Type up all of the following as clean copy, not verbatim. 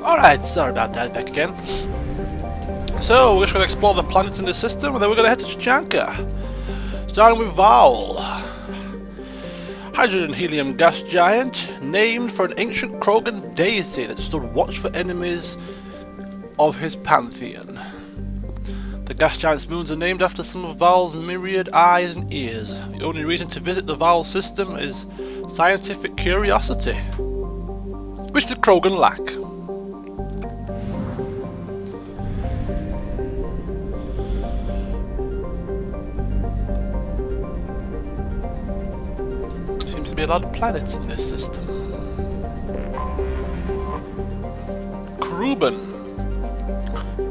Alright, sorry about that, back again. So, we're just going to explore the planets in the system, and then we're going to head to Tuchanka. Starting with Vowel. Hydrogen helium gas giant, named for an ancient Krogan deity that stood watch for enemies of his pantheon. The gas giant's moons are named after some of Vowel's myriad eyes and ears. The only reason to visit the Vowel system is scientific curiosity, which the Krogan lack. Seems to be a lot of planets in this system. Krogan.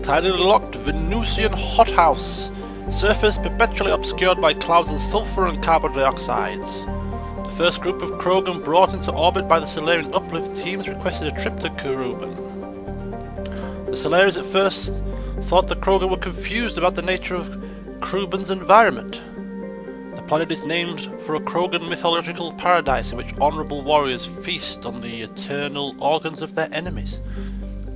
Tidally locked Venusian hothouse. Surface perpetually obscured by clouds of sulfur and carbon dioxides. The first group of Krogan brought into orbit by the Solarian Uplift teams requested a trip to Krogan. The Solarians at first thought the Krogan were confused about the nature of Krogan's environment. The planet is named for a Krogan mythological paradise in which honourable warriors feast on the eternal organs of their enemies.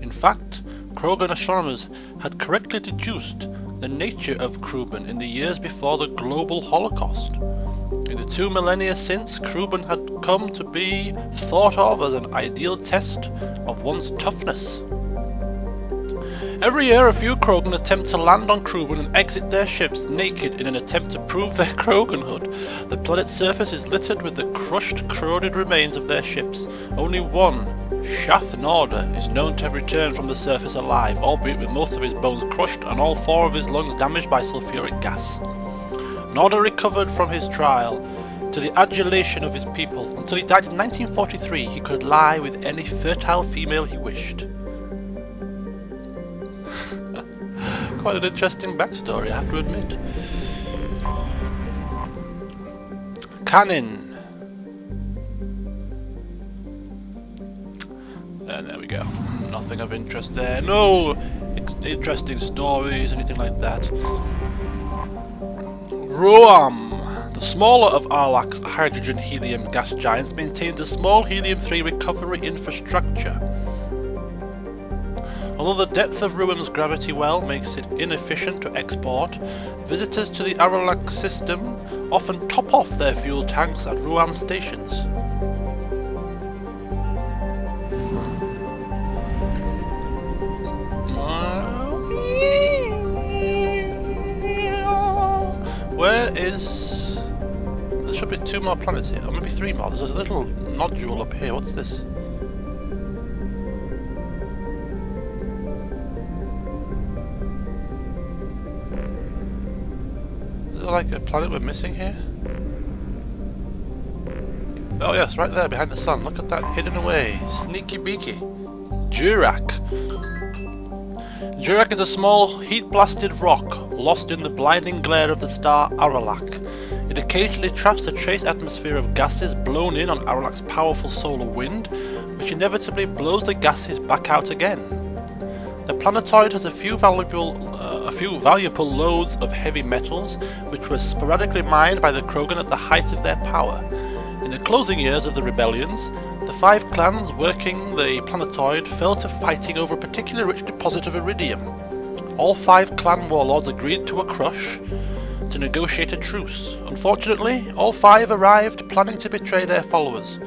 In fact, Krogan astronomers had correctly deduced the nature of Krogan in the years before the global Holocaust. In the 2 millennia since, Krogan had come to be thought of as an ideal test of one's toughness. Every year a few Krogan attempt to land on Krogan and exit their ships naked in an attempt to prove their Kroganhood. The planet's surface is littered with the crushed, corroded remains of their ships. Only one, Shath Norda, is known to have returned from the surface alive, albeit with most of his bones crushed and all 4 of his lungs damaged by sulfuric gas. Norda recovered from his trial to the adulation of his people. Until he died in 1943, he could lie with any fertile female he wished. Quite an interesting backstory, I have to admit. Cannon. And there we go. Nothing of interest there. No interesting stories, anything like that. Roam. The smaller of Arlak's hydrogen helium gas giants maintains a small helium-3 recovery infrastructure. Although the depth of Ruam's gravity well makes it inefficient to export, visitors to the Aralak system often top off their fuel tanks at Ruam stations. Where is... There should be 2 more planets here, or maybe 3 more. There's a little nodule up here. What's this? Is there like a planet we're missing here? Oh yes, right there behind the sun. Look at that, hidden away. Sneaky beaky. Jurak. Jurak is a small, heat-blasted rock, lost in the blinding glare of the star Aralak. It occasionally traps a trace atmosphere of gases blown in on Aralak's powerful solar wind, which inevitably blows the gases back out again. The planetoid has a few valuable loads of heavy metals, which were sporadically mined by the Krogan at the height of their power. In the closing years of the rebellions, the 5 clans working the planetoid fell to fighting over a particularly rich deposit of iridium. All 5 clan warlords agreed to a crush to negotiate a truce. Unfortunately, all 5 arrived planning to betray their followers.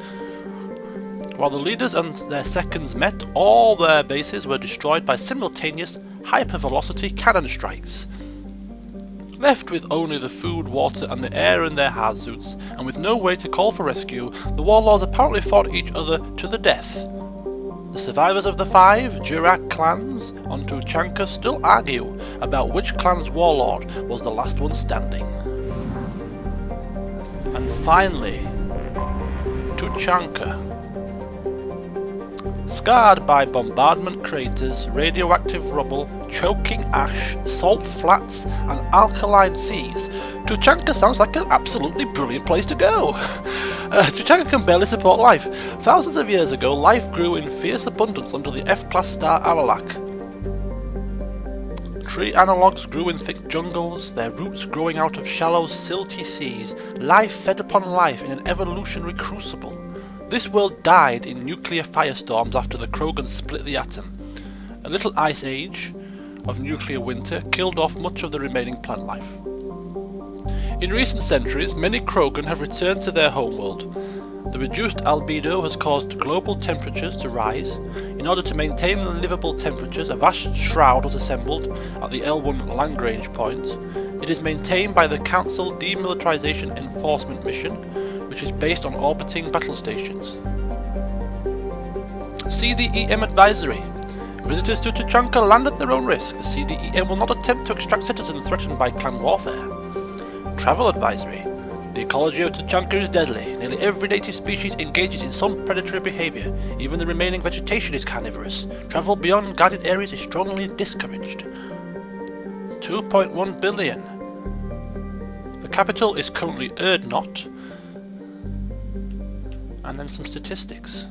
While the leaders and their seconds met, all their bases were destroyed by simultaneous hypervelocity cannon strikes. Left with only the food, water and the air in their hard suits, and with no way to call for rescue, the warlords apparently fought each other to the death. The survivors of the 5 Jurak clans on Tuchanka still argue about which clan's warlord was the last one standing. And finally, Tuchanka. Scarred by bombardment craters, radioactive rubble, choking ash, salt flats and alkaline seas, Tuchanka sounds like an absolutely brilliant place to go. Tuchanka can barely support life. Thousands of years ago, life grew in fierce abundance under the F-class star Aralak. Tree analogues grew in thick jungles, their roots growing out of shallow, silty seas. Life fed upon life in an evolutionary crucible. This world died in nuclear firestorms after the Krogan split the atom. A little ice age of nuclear winter killed off much of the remaining plant life. In recent centuries, many Krogan have returned to their homeworld. The reduced albedo has caused global temperatures to rise. In order to maintain livable temperatures, a vast shroud was assembled at the L1 Lagrange point. It is maintained by the Council Demilitarization Enforcement Mission, which is based on orbiting battle stations. CDEM Advisory. Visitors to Tuchanka land at their own risk. The CDEM will not attempt to extract citizens threatened by clan warfare. Travel Advisory. The ecology of Tuchanka is deadly. Nearly every native species engages in some predatory behaviour. Even the remaining vegetation is carnivorous. Travel beyond guarded areas is strongly discouraged. 2.1 billion. The capital is currently Erdnot. And then some statistics.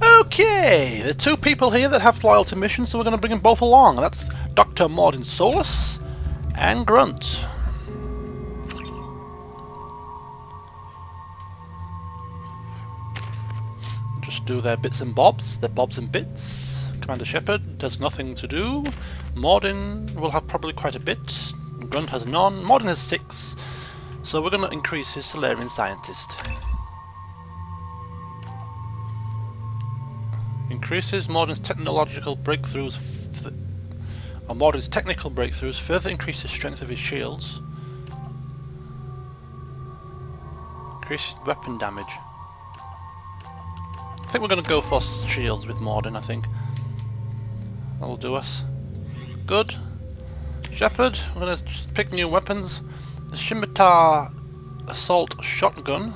Okay, there are two people here that have loyalty missions, so we're going to bring them both along. That's Dr. Mordin Solus and Grunt. Just do their bits and bobs, their bobs and bits. Commander Shepard has nothing to do. Mordin will have probably quite a bit. Grunt has none. Mordin has 6. So we're going to increase his Solarian Scientist. Increases Mordin's technological breakthroughs, Mordin's technical breakthroughs, further increase the strength of his shields. Increases weapon damage. I think we're going to go for shields with Mordin, I think. That'll do us. Good. Shepard, we're going to pick new weapons. The Scimitar Assault Shotgun.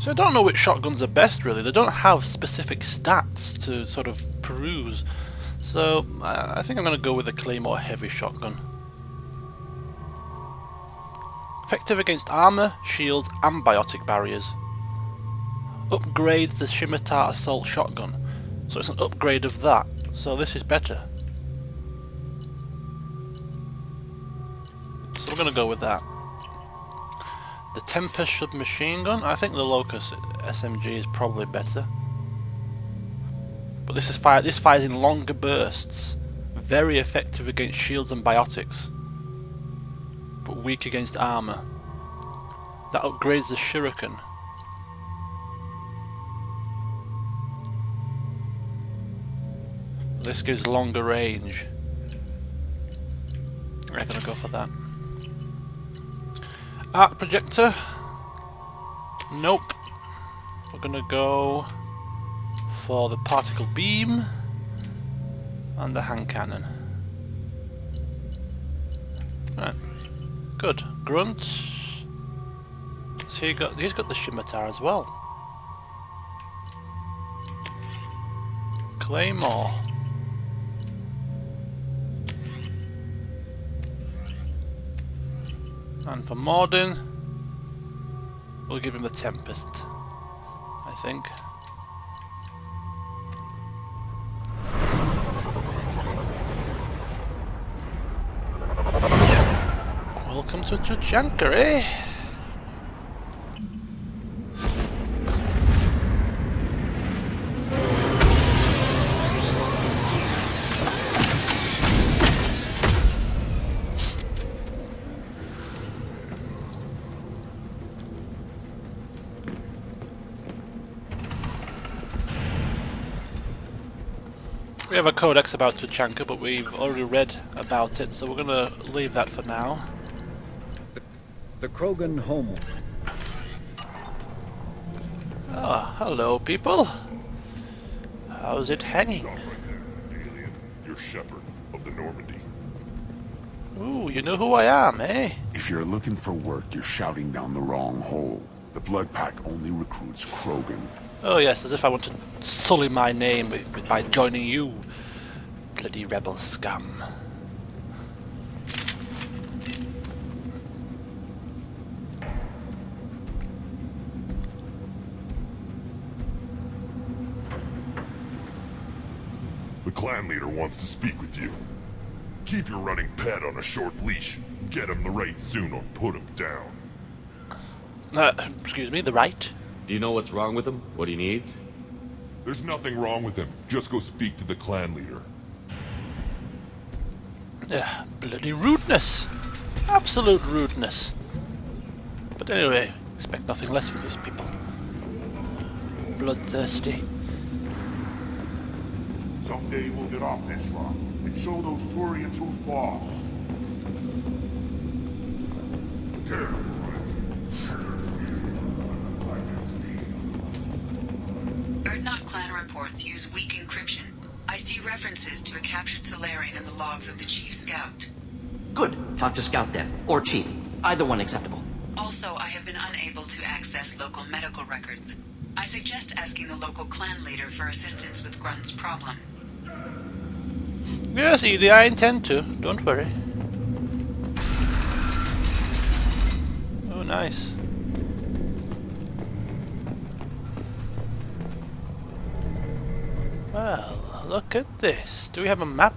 So I don't know which shotguns are best, really. They don't have specific stats to sort of peruse. So I think I'm going to go with the Claymore Heavy Shotgun. Effective against armor, shields and biotic barriers. Upgrades the Scimitar Assault Shotgun. So it's an upgrade of that. So this is better. So we're going to go with that. The Tempest submachine gun. I think the Locust SMG is probably better. But this fires in longer bursts. Very effective against shields and biotics. But weak against armor. That upgrades the Shuriken. This gives longer range. We're gonna go for that. Arc projector. Nope. We're gonna go for the particle beam and the hand cannon. Right. Good. Grunt. So he's got the Scimitar as well. Claymore. And for Mordin, we'll give him the Tempest, I think. Welcome to Tuchanka, eh? We have a codex about Tuchanka, but we've already read about it, so we're gonna leave that for now. The Krogan Home. Ah, hello, people. How's it hanging? Stop right there, alien. You're Shepard of the Normandy. Ooh, you know who I am, eh? If you're looking for work, you're shouting down the wrong hole. The Blood Pack only recruits Krogan. Oh yes, as if I want to sully my name by joining you, bloody rebel scum. The clan leader wants to speak with you. Keep your running pet on a short leash. Get him the right soon or put him down. Excuse me, the right? Do you know what's wrong with him? What he needs? There's nothing wrong with him. Just go speak to the clan leader. Bloody rudeness. Absolute rudeness. But anyway, expect nothing less from these people. Bloodthirsty. Someday we'll get off this rock and show those Turians who's boss. Erdnot clan reports use weak encryption. I see references to a captured Solarian in the logs of the Chief Scout. Good. Talk to Scout then. Or Chief. Either one acceptable. Also, I have been unable to access local medical records. I suggest asking the local clan leader for assistance with Grunt's problem. Yes, Edie, I intend to. Don't worry. Oh, nice. Well, look at this. Do we have a map?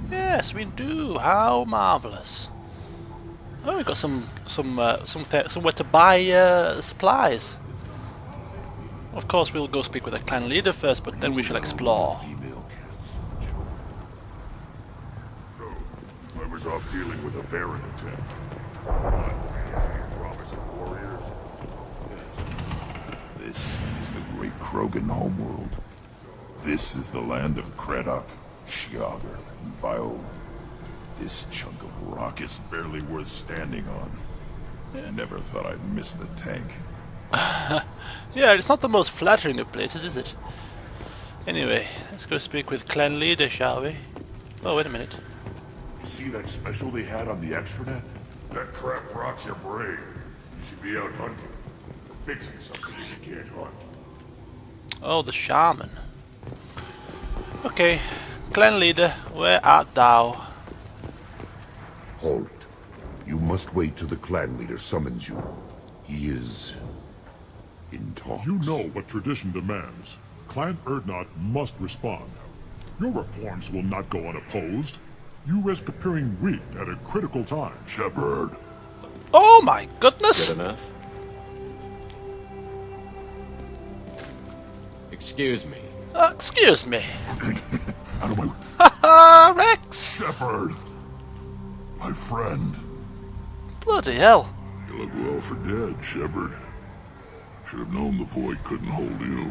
Yes, we do. How marvelous! Oh, we got somewhere to buy supplies. Of course, we'll go speak with the clan leader first, but then we shall explore. I was off dealing with a Baron attack. Promising warriors. This is the great Krogan homeworld. This is the land of Kredok, Shiagar, and Vio. This chunk of rock is barely worth standing on. I never thought I'd miss the tank. Yeah, it's not the most flattering of places, is it? Anyway, let's go speak with clan leader, shall we? Oh, wait a minute. See that special they had on the extranet? That crap rots your brain. You should be out hunting. Or fixing something you can't hunt. Oh, the shaman. Okay, clan leader, where art thou? Halt. You must wait till the clan leader summons you. He is in talks. You know what tradition demands. Clan Erdnot must respond. Your reforms will not go unopposed. You risk appearing weak at a critical time. Shepard. Oh my goodness! Good enough. Excuse me. Excuse me. Out of my... Haha, Rex! Shepard! My friend. Bloody hell. You look well for dead, Shepard. Should have known the void couldn't hold you.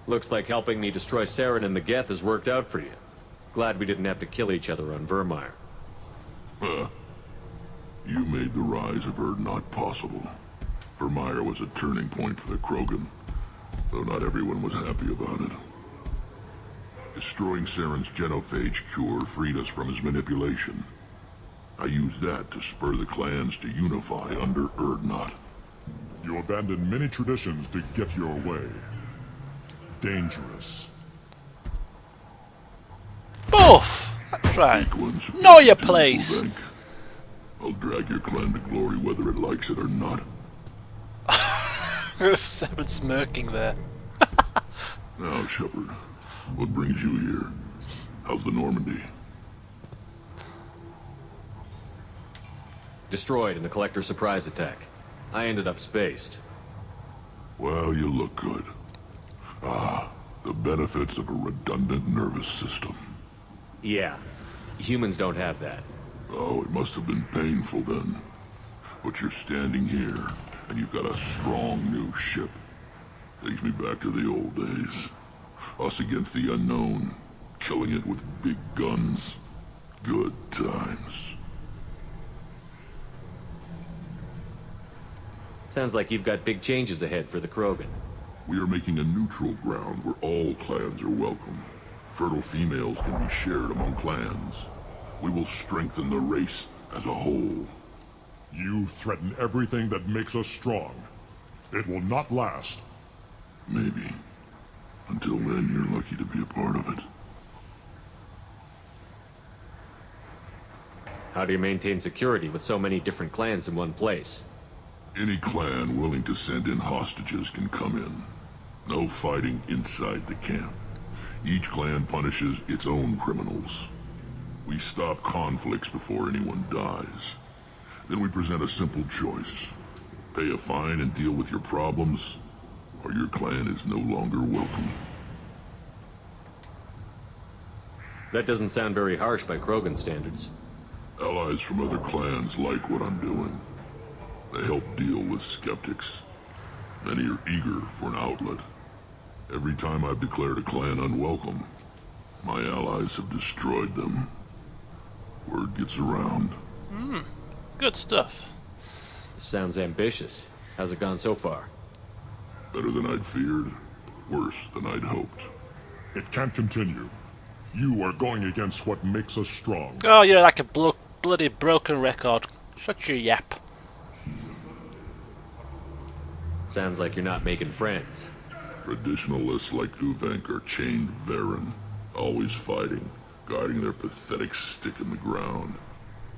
Looks like helping me destroy Saren and the Geth has worked out for you. Glad we didn't have to kill each other on Vermeer. You made the rise of Erdnot possible. Vermeer was a turning point for the Krogan, though not everyone was happy about it. Destroying Saren's genophage cure freed us from his manipulation. I used that to spur the clans to unify under Erdnot. You abandoned many traditions to get your way. Dangerous. Boof! That's right. Weak ones Know your to place. Bank. I'll drag your clan to glory whether it likes it or not. Shepard smirking there. Now, Shepard, what brings you here? How's the Normandy? Destroyed in the Collector surprise attack. I ended up spaced. Well, you look good. Ah, the benefits of a redundant nervous system. Yeah. Humans don't have that. Oh, it must have been painful then. But you're standing here, and you've got a strong new ship. Takes me back to the old days. Us against the unknown, killing it with big guns. Good times. Sounds like you've got big changes ahead for the Krogan. We are making a neutral ground where all clans are welcome. Fertile females can be shared among clans. We will strengthen the race as a whole. You threaten everything that makes us strong. It will not last. Maybe. Until then, you're lucky to be a part of it. How do you maintain security with so many different clans in one place? Any clan willing to send in hostages can come in. No fighting inside the camp. Each clan punishes its own criminals. We stop conflicts before anyone dies. Then we present a simple choice. Pay a fine and deal with your problems, or your clan is no longer welcome. That doesn't sound very harsh by Krogan standards. Allies from other clans like what I'm doing. They help deal with skeptics. Many are eager for an outlet. Every time I've declared a clan unwelcome, my allies have destroyed them. Word gets around. Good stuff. Sounds ambitious. How's it gone so far? Better than I'd feared. Worse than I'd hoped. It can't continue. You are going against what makes us strong. Oh, you're like a bloody broken record. Shut your yap. Sounds like you're not making friends. Traditionalists like Uvenk are chained Varen, always fighting, guarding their pathetic stick in the ground.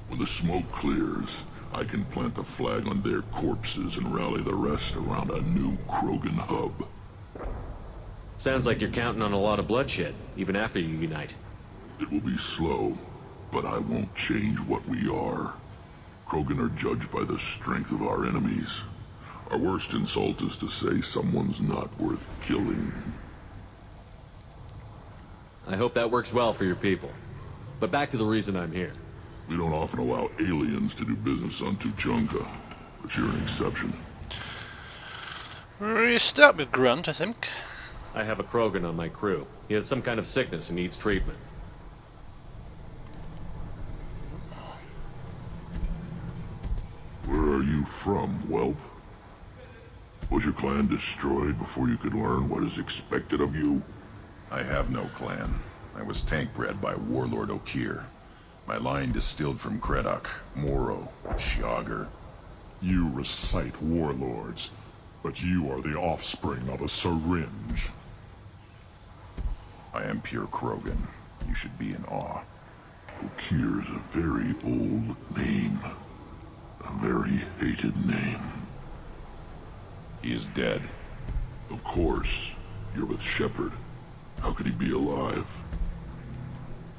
When the smoke clears, I can plant the flag on their corpses and rally the rest around a new Krogan hub. Sounds like you're counting on a lot of bloodshed, even after you unite. It will be slow, but I won't change what we are. Krogan are judged by the strength of our enemies. Our worst insult is to say someone's not worth killing. I hope that works well for your people. But back to the reason I'm here. We don't often allow aliens to do business on Tuchanka, but you're an exception. You start with Grunt, I think. I have a Krogan on my crew. He has some kind of sickness and needs treatment. Where are you from, whelp? Was your clan destroyed before you could learn what is expected of you? I have no clan. I was tank bred by Warlord Okir. My line distilled from Kredok, Moro, Shiagar. You recite warlords, but you are the offspring of a syringe. I am pure Krogan. You should be in awe. Okir is a very old name. A very hated name. He is dead. Of course. You're with Shepard. How could he be alive?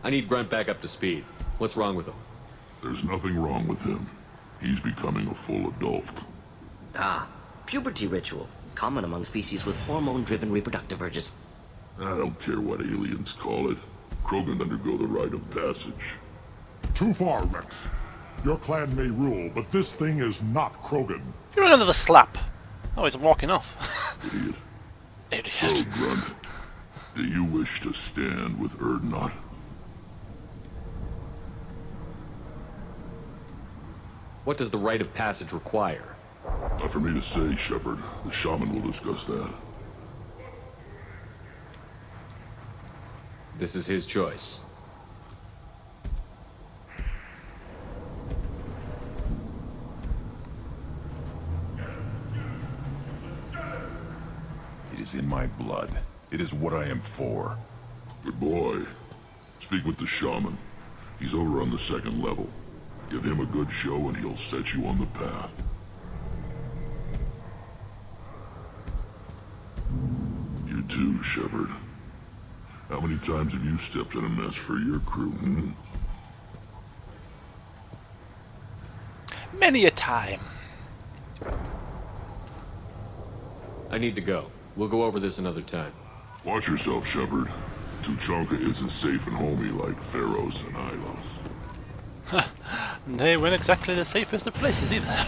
I need Grunt back up to speed. What's wrong with him? There's nothing wrong with him. He's becoming a full adult. Ah, puberty ritual. Common among species with hormone-driven reproductive urges. I don't care what aliens call it. Krogan undergo the rite of passage. Too far, Rex. Your clan may rule, but this thing is not Krogan. You're another slap. Oh, he's walking off. Idiot. So, Idiot. Grunt, do you wish to stand with Erdnot? What does the rite of passage require? Not for me to say, Shepard. The shaman will discuss that. This is his choice. It is in my blood. It is what I am for. Good boy. Speak with the shaman. He's over on the second level. Give him a good show and he'll set you on the path. You too, Shepard. How many times have you stepped in a mess for your crew, hmm? Many a time. I need to go. We'll go over this another time. Watch yourself, Shepard. Tuchanka isn't safe and homey like Pharaohs and Ilos. They weren't exactly the safest of places either.